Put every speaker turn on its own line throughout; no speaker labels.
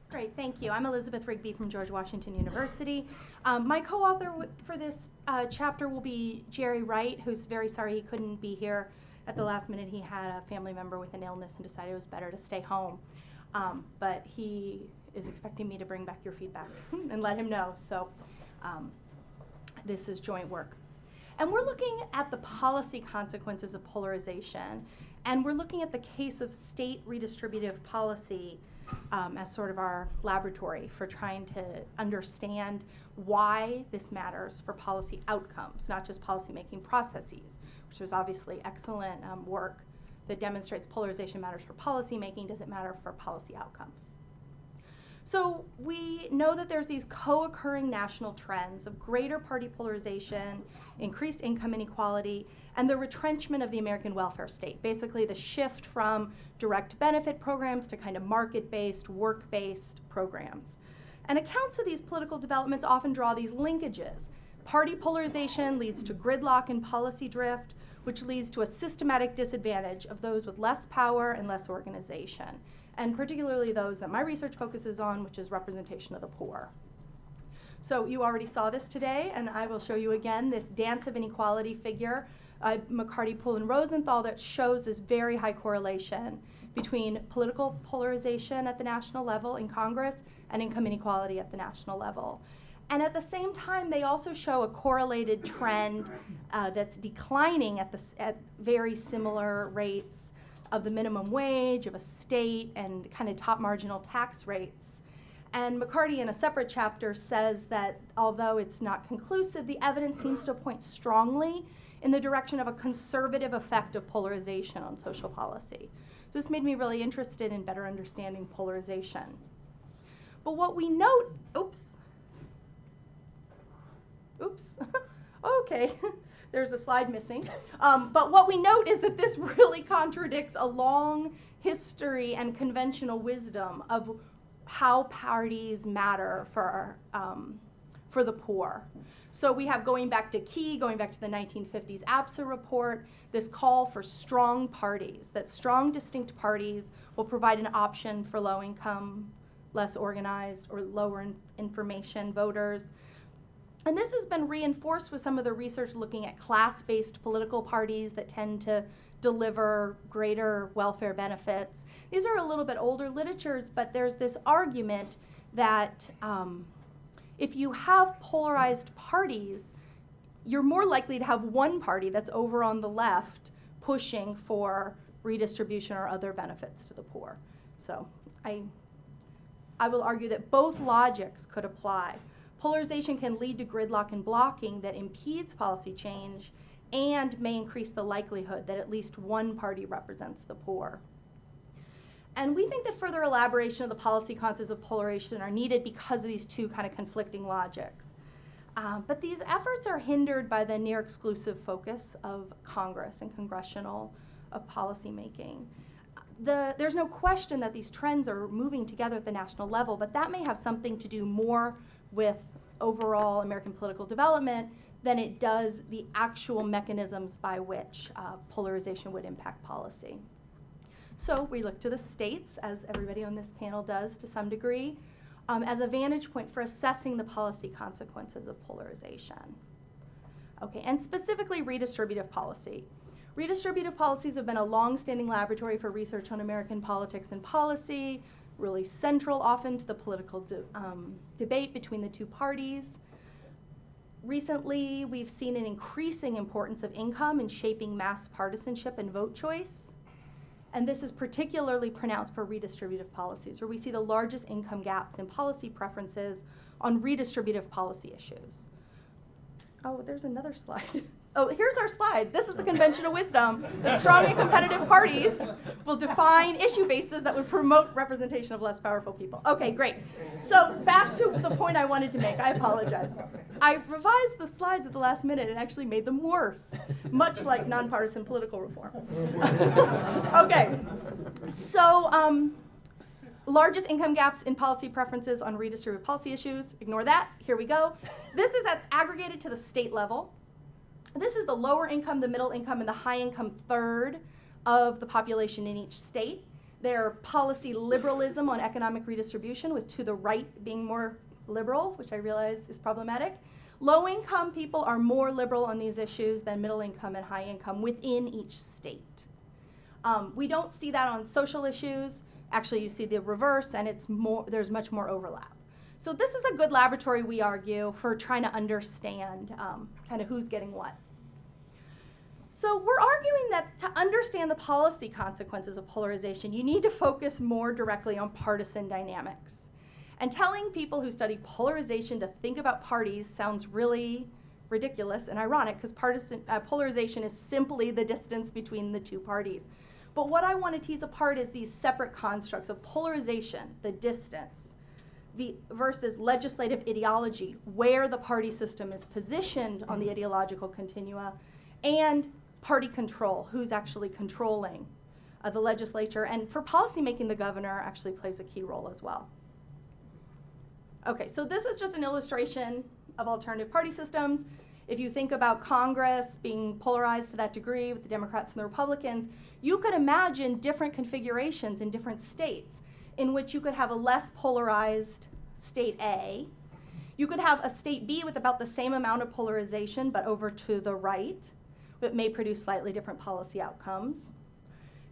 Great, thank you. I'm Elizabeth Rigby from George Washington University. My co-author for this chapter will be Jerry Wright, who's very sorry he couldn't be here at the last minute. He had a family member with an illness and decided it was better to stay home. But he is expecting me to bring back your feedback and let him know. So this is joint work. And we're looking at the policy consequences of polarization. And we're looking at the case of state redistributive policy as sort of our laboratory for trying to understand why this matters for policy outcomes, not just policymaking processes, which is obviously excellent work that demonstrates polarization matters for policymaking. Does it matter for policy outcomes? So we know that there's these co-occurring national trends of greater party polarization, increased income inequality, and the retrenchment of the American welfare state, basically the shift from direct benefit programs to kind of market-based, work-based programs. And accounts of these political developments often draw these linkages. Party polarization leads to gridlock and policy drift, which leads to a systematic disadvantage of those with less power and less organization, and particularly those that my research focuses on, which is representation of the poor. So you already saw this today, and I will show you again this dance of inequality figure, McCarty, Poole, and Rosenthal, that shows this very high correlation between political polarization at the national level in Congress and income inequality at the national level. And at the same time, they also show a correlated trend that's declining at very similar rates of the minimum wage, of a state, and kind of top marginal tax rates. And McCarty, in a separate chapter, says that although it's not conclusive, the evidence seems to point strongly in the direction of a conservative effect of polarization on social policy. So this made me really interested in better understanding polarization. But what we note, okay, there's a slide missing. But what we note is that this really contradicts a long history and conventional wisdom of how parties matter for the poor. So we have, going back to Key, going back to the 1950s APSA report, this call for strong parties, that strong, distinct parties will provide an option for low-income, less organized, or lower information voters. And this has been reinforced with some of the research looking at class-based political parties that tend to deliver greater welfare benefits. These are a little bit older literatures, but there's this argument that if you have polarized parties, you're more likely to have one party that's over on the left pushing for redistribution or other benefits to the poor. So I will argue that both logics could apply. Polarization can lead to gridlock and blocking that impedes policy change and may increase the likelihood that at least one party represents the poor. And we think that further elaboration of the policy consequences of polarization are needed because of these two kind of conflicting logics. But these efforts are hindered by the near exclusive focus of Congress and congressional policymaking. There's no question that these trends are moving together at the national level, but that may have something to do more with overall American political development than it does the actual mechanisms by which polarization would impact policy. So we look to the states, as everybody on this panel does to some degree, as a vantage point for assessing the policy consequences of polarization. Okay, and specifically redistributive policy. Redistributive policies have been a long-standing laboratory for research on American politics and policy, really central often to the political debate between the two parties. Recently, we've seen an increasing importance of income in shaping mass partisanship and vote choice. And this is particularly pronounced for redistributive policies, where we see the largest income gaps in policy preferences on redistributive policy issues. Oh, there's another slide. Oh, here's our slide. This is the conventional wisdom that strong and competitive parties will define issue bases that would promote representation of less powerful people. Okay, great. So back to the point I wanted to make. I apologize. I revised the slides at the last minute and actually made them worse, much like nonpartisan political reform. Okay, so largest income gaps in policy preferences on redistributive policy issues. Ignore that. Here we go. This is aggregated to the state level. This is the lower income, the middle income, and the high income third of the population in each state. Their policy liberalism on economic redistribution, with to the right being more liberal, which I realize is problematic. Low-income people are more liberal on these issues than middle-income and high-income within each state. We don't see that on social issues. Actually, you see the reverse, and there's much more overlap. So this is a good laboratory, we argue, for trying to understand kind of who's getting what. So we're arguing that to understand the policy consequences of polarization, you need to focus more directly on partisan dynamics. And telling people who study polarization to think about parties sounds really ridiculous and ironic, because polarization is simply the distance between the two parties. But what I want to tease apart is these separate constructs of polarization, the distance, versus legislative ideology, where the party system is positioned on the ideological continua, and party control, who's actually controlling the legislature. And for policymaking, the governor actually plays a key role as well. Okay, so this is just an illustration of alternative party systems. If you think about Congress being polarized to that degree with the Democrats and the Republicans, you could imagine different configurations in different states in which you could have a less polarized state A. You could have a state B with about the same amount of polarization, but over to the right, that may produce slightly different policy outcomes.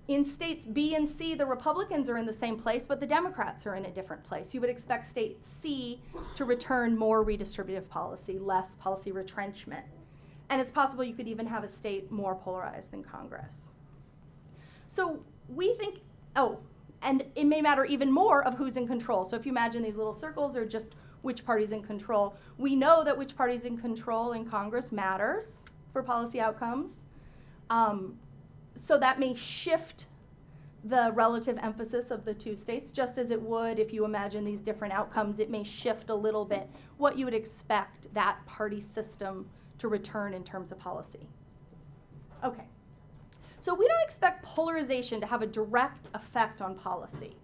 In states B and C, the Republicans are in the same place, but the Democrats are in a different place. You would expect state C to return more redistributive policy, less policy retrenchment. And it's possible you could even have a state more polarized than Congress. So we think, and it may matter even more of who's in control. So if you imagine these little circles are just which party's in control. We know that which party's in control in Congress matters for policy outcomes. So that may shift the relative emphasis of the two states, just as it would if you imagine these different outcomes. It may shift a little bit what you would expect that party system to return in terms of policy. Okay, so we don't expect polarization to have a direct effect on policy,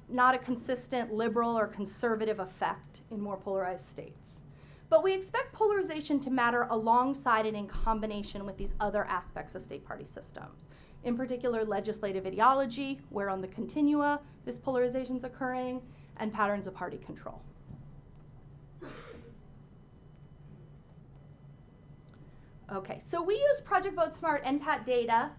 not a consistent liberal or conservative effect in more polarized states. But we expect polarization to matter alongside and in combination with these other aspects of state party systems. In particular, legislative ideology, where on the continua this polarization is occurring, and patterns of party control. Okay, so we used Project VoteSmart NPAT data.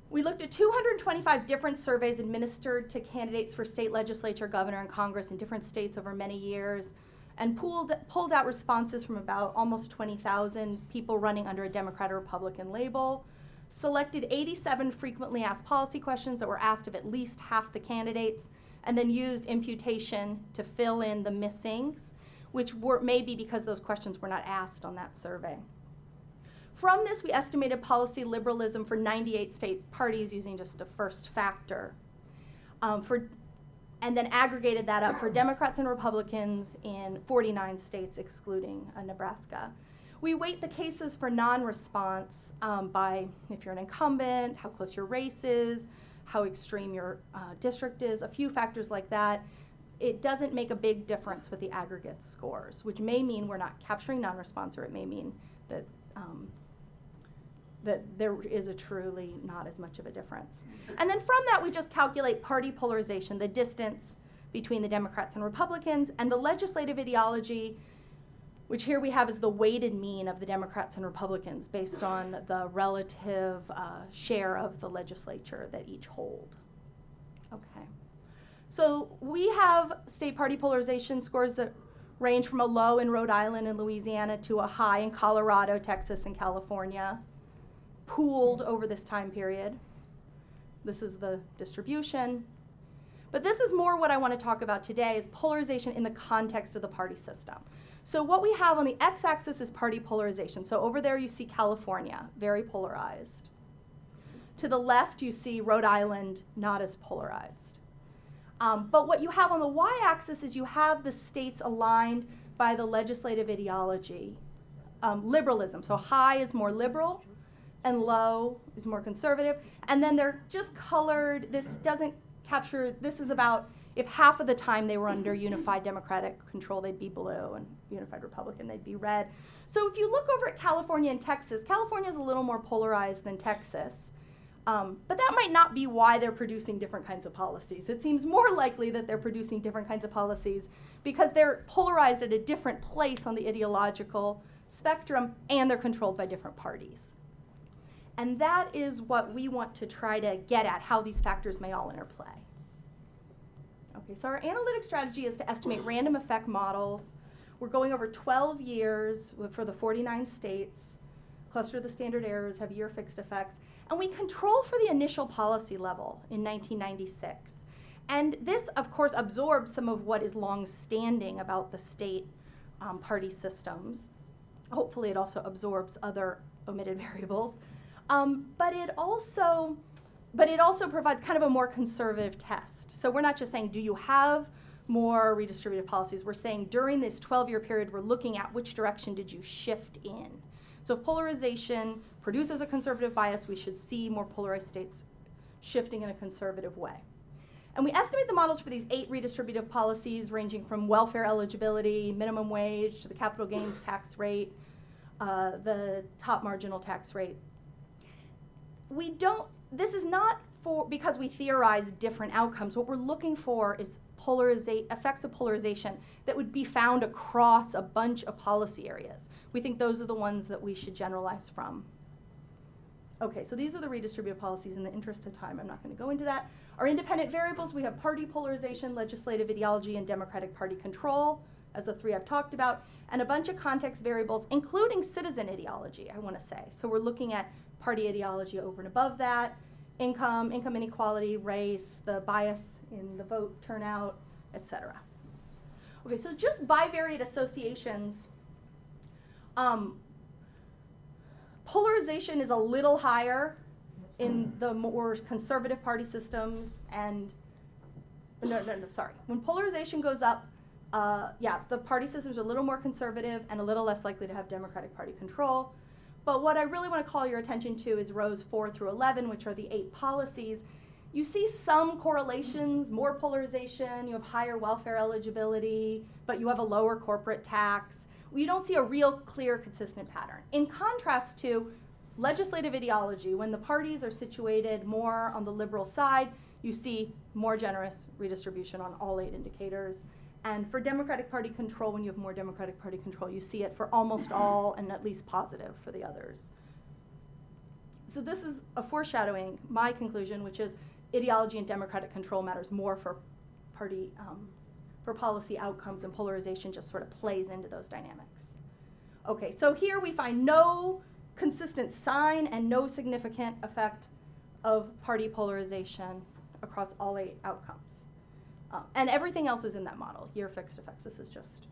We looked at 225 different surveys administered to candidates for state legislature, governor, and Congress in different states over many years, and pulled out responses from about almost 20,000 people running under a Democrat or Republican label, selected 87 frequently asked policy questions that were asked of at least half the candidates, and then used imputation to fill in the missings, which were maybe because those questions were not asked on that survey. From this, we estimated policy liberalism for 98 state parties using just a first factor, and then aggregated that up for Democrats and Republicans in 49 states, excluding Nebraska. We weight the cases for non-response by if you're an incumbent, how close your race is, how extreme your district is, a few factors like that. It doesn't make a big difference with the aggregate scores, which may mean we're not capturing non-response, or it may mean that that there is a truly not as much of a difference. And then from that, we just calculate party polarization, the distance between the Democrats and Republicans, and the legislative ideology, which here we have is the weighted mean of the Democrats and Republicans based on the relative share of the legislature that each hold. Okay. So we have state party polarization scores that range from a low in Rhode Island and Louisiana to a high in Colorado, Texas, and California, pooled over this time period. This is the distribution. But this is more what I want to talk about today, is polarization in the context of the party system. So what we have on the x-axis is party polarization. So over there you see California, very polarized. To the left you see Rhode Island, not as polarized. But what you have on the y-axis is you have the states aligned by the legislative ideology. Liberalism, so high is more liberal, and low is more conservative. And then they're just colored. This doesn't capture, this is about if half of the time they were under unified Democratic control, they'd be blue, and unified Republican, they'd be red. So if you look over at California and Texas, California is a little more polarized than Texas. But that might not be why they're producing different kinds of policies. It seems more likely that they're producing different kinds of policies because they're polarized at a different place on the ideological spectrum and they're controlled by different parties. And that is what we want to try to get at, how these factors may all interplay. Okay, so our analytic strategy is to estimate random effect models. We're going over 12 years for the 49 states, cluster the standard errors, have year fixed effects, and we control for the initial policy level in 1996. And this, of course, absorbs some of what is long-standing about the state party systems. Hopefully it also absorbs other omitted variables. But it also provides kind of a more conservative test. So we're not just saying, do you have more redistributive policies? We're saying during this 12-year period, we're looking at which direction did you shift in. So if polarization produces a conservative bias, we should see more polarized states shifting in a conservative way. And we estimate the models for these 8 redistributive policies ranging from welfare eligibility, minimum wage, to the capital gains tax rate, the top marginal tax rate. This is not because we theorize different outcomes. What we're looking for is effects of polarization that would be found across a bunch of policy areas. We think those are the ones that we should generalize from. Okay, so these are the redistributive policies. In the interest of time, I'm not going to go into that. Our independent variables, we have party polarization, legislative ideology, and Democratic Party control, as the 3 I've talked about, and a bunch of context variables, including citizen ideology, I want to say. So we're looking at party ideology over and above that, income inequality, race, the bias in the vote turnout, etc. Okay, so just bivariate associations. Polarization is a little higher in the more conservative party systems, and sorry. When polarization goes up, the party systems are a little more conservative and a little less likely to have Democratic Party control. But what I really want to call your attention to is rows 4 through 11, which are the 8 policies. You see some correlations, more polarization, you have higher welfare eligibility, but you have a lower corporate tax. You don't see a real clear, consistent pattern. In contrast to legislative ideology, when the parties are situated more on the liberal side, you see more generous redistribution on all 8 indicators. And for Democratic Party control, when you have more Democratic Party control, you see it for almost all and at least positive for the others. So this is a foreshadowing my conclusion, which is ideology and Democratic control matters more for party, for policy outcomes, and polarization just sort of plays into those dynamics. Okay, so here we find no consistent sign and no significant effect of party polarization across all 8 outcomes. And everything else is in that model, year fixed effects. This is just.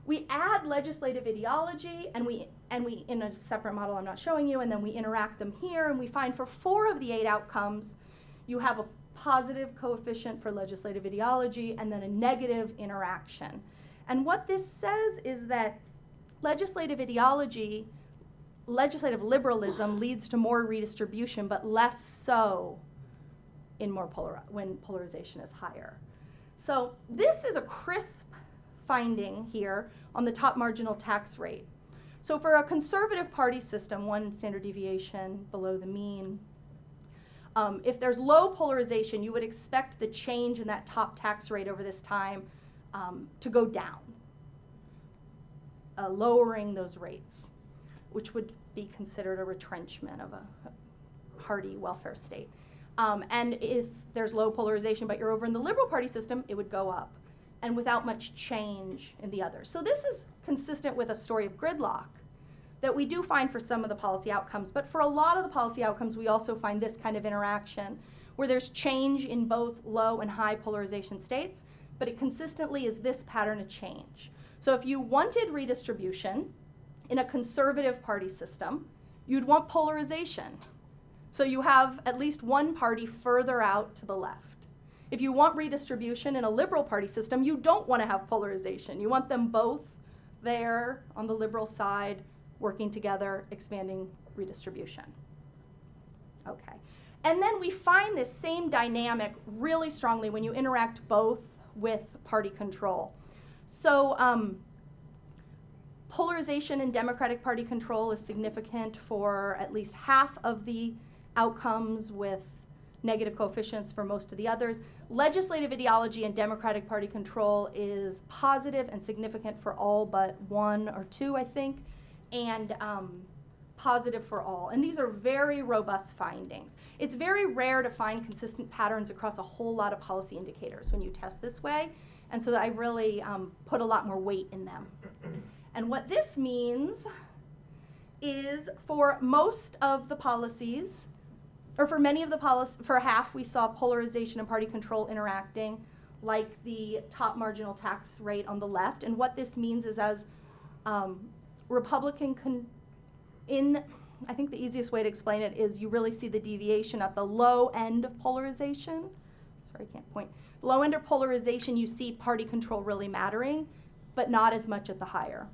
We add legislative ideology, and we in a separate model I'm not showing you, and then we interact them here, and we find for 4 of the 8 outcomes, you have a positive coefficient for legislative ideology and then a negative interaction. And what this says is that legislative ideology, legislative liberalism leads to more redistribution, but less so in when polarization is higher. So this is a crisp finding here on the top marginal tax rate. So for a conservative party system, 1 standard deviation below the mean, if there's low polarization, you would expect the change in that top tax rate over this time to go down, lowering those rates, which would be considered a retrenchment of a hearty welfare state. And if there's low polarization, but you're over in the Liberal Party system, it would go up, and without much change in the others. So this is consistent with a story of gridlock that we do find for some of the policy outcomes. But for a lot of the policy outcomes, we also find this kind of interaction where there's change in both low and high polarization states, but it consistently is this pattern of change. So if you wanted redistribution in a conservative party system, you'd want polarization. So you have at least one party further out to the left. If you want redistribution in a liberal party system, you don't want to have polarization. You want them both there on the liberal side, working together, expanding redistribution. Okay. And then we find this same dynamic really strongly when you interact both with party control. So polarization in Democratic Party control is significant for at least half of the outcomes with negative coefficients for most of the others. Legislative ideology and Democratic Party control is positive and significant for all but 1 or 2, I think, and positive for all. And these are very robust findings. It's very rare to find consistent patterns across a whole lot of policy indicators when you test this way, and so I really put a lot more weight in them. And what this means is for most of the policies, or for many of the policies, for half we saw polarization and party control interacting, like the top marginal tax rate on the left. And what this means is as Republican, I think the easiest way to explain it is you really see the deviation at the low end of polarization. Sorry, I can't point. Low end of polarization, you see party control really mattering, but not as much at the higher.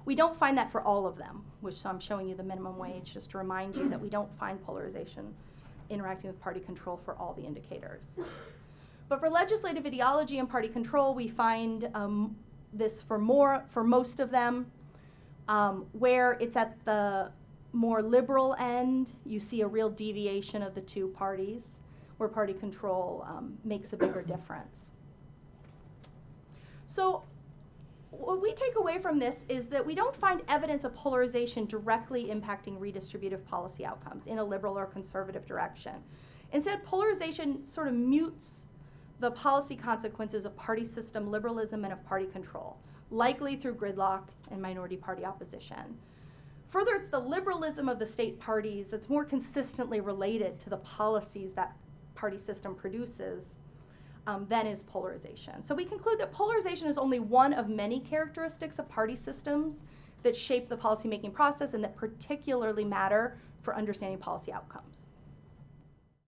We don't find that for all of them, which I'm showing you the minimum wage just to remind you that we don't find polarization interacting with party control for all the indicators. But for legislative ideology and party control, we find this for most of them, where it's at the more liberal end, you see a real deviation of the two parties, where party control makes a bigger difference. So what we take away from this is that we don't find evidence of polarization directly impacting redistributive policy outcomes in a liberal or conservative direction. Instead, polarization sort of mutes the policy consequences of party system liberalism and of party control, likely through gridlock and minority party opposition. Further, it's the liberalism of the state parties that's more consistently related to the policies that party system produces than is polarization. So we conclude that polarization is only one of many characteristics of party systems that shape the policymaking process and that particularly matter for understanding policy outcomes.